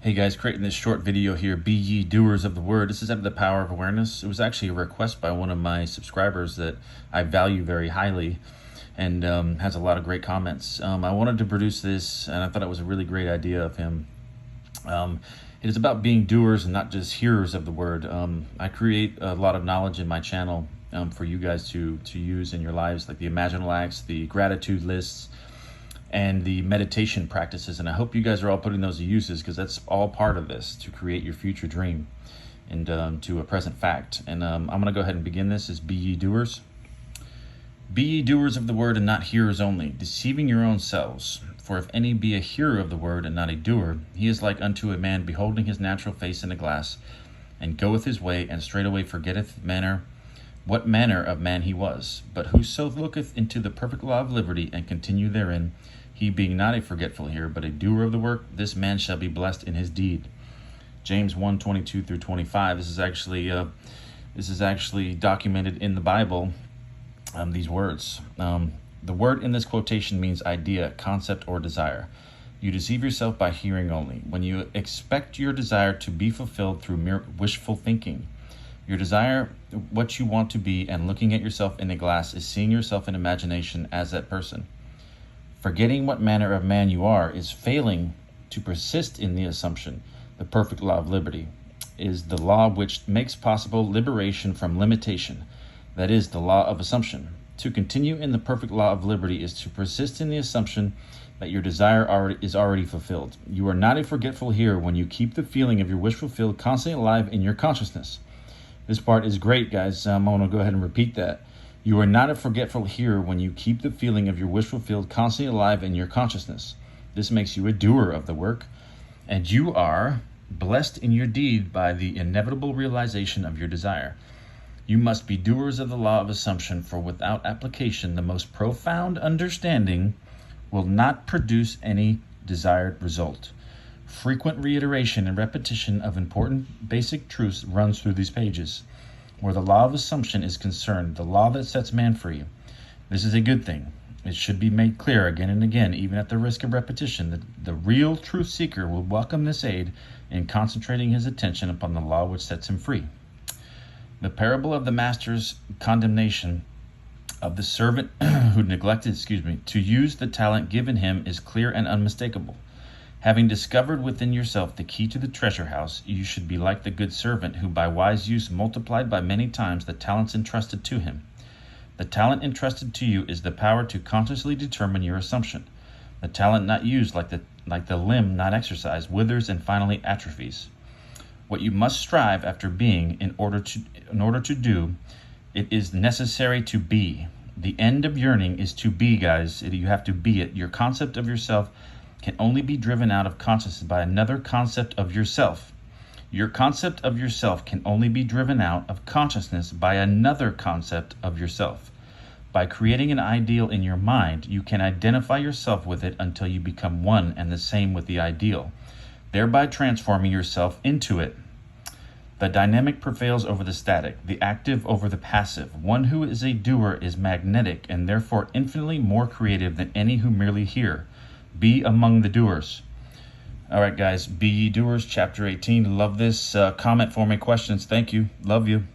Hey guys, creating this short video here, be ye doers of the word. This is out of the power of awareness. It was actually a request by one of my subscribers that I value very highly and has a lot of great comments. I wanted to produce this and I thought it was a really great idea of him. It is about being doers and not just hearers of the word. I create a lot of knowledge in my channel for you guys to use in your lives, like the imaginal acts, the gratitude lists, and the meditation practices. And I hope you guys are all putting those to uses, because that's all part of this to create your future dream and to a present fact. And I'm going to go ahead and begin this as be ye doers. Be ye doers of the word and not hearers only, deceiving your own selves. For if any be a hearer of the word and not a doer, he is like unto a man beholding his natural face in a glass, and goeth his way, and straightway forgetteth what manner of man he was. But whoso looketh into the perfect law of liberty, and continue therein, he being not a forgetful hearer, but a doer of the work, this man shall be blessed in his deed. James 1:22 through 25. This is actually documented in the Bible. These words. The word in this quotation means idea, concept, or desire. You deceive yourself by hearing only. When you expect your desire to be fulfilled through mere wishful thinking, your desire, what you want to be, and looking at yourself in a glass is seeing yourself in imagination as that person. Forgetting what manner of man you are is failing to persist in the assumption. The perfect law of liberty is the law which makes possible liberation from limitation. That is the law of assumption. To continue in the perfect law of liberty is to persist in the assumption that your desire is already fulfilled. You are not a forgetful hearer when you keep the feeling of your wish fulfilled constantly alive in your consciousness. This part is great, guys. I'm going to go ahead and repeat that. You are not a forgetful hearer when you keep the feeling of your wish fulfilled constantly alive in your consciousness. This makes you a doer of the work, and you are blessed in your deed by the inevitable realization of your desire. You must be doers of the law of assumption, for without application, the most profound understanding will not produce any desired result. Frequent reiteration and repetition of important basic truths runs through these pages. Where the law of assumption is concerned, the law that sets man free, this is a good thing. It should be made clear again and again, even at the risk of repetition, that the real truth seeker will welcome this aid in concentrating his attention upon the law which sets him free. The parable of the master's condemnation of the servant who neglected, to use the talent given him is clear and unmistakable. Having discovered within yourself the key to the treasure house, you should be like the good servant who by wise use multiplied by many times the talents entrusted to him. The talent entrusted to you is the power to consciously determine your assumption. The talent not used, like the limb not exercised, withers and finally atrophies. What you must strive after being in order to do, it is necessary to be. The end of yearning is to be, guys. You have to be it. Your concept of yourself can only be driven out of consciousness by another concept of yourself. Your concept of yourself can only be driven out of consciousness by another concept of yourself. By creating an ideal in your mind, you can identify yourself with it until you become one and the same with the ideal, thereby transforming yourself into it. The dynamic prevails over the static, the active over the passive. One who is a doer is magnetic and therefore infinitely more creative than any who merely hear. Be among the doers. All right, guys, be ye doers, chapter 18. Love this. Comment for me, questions. Thank you. Love you.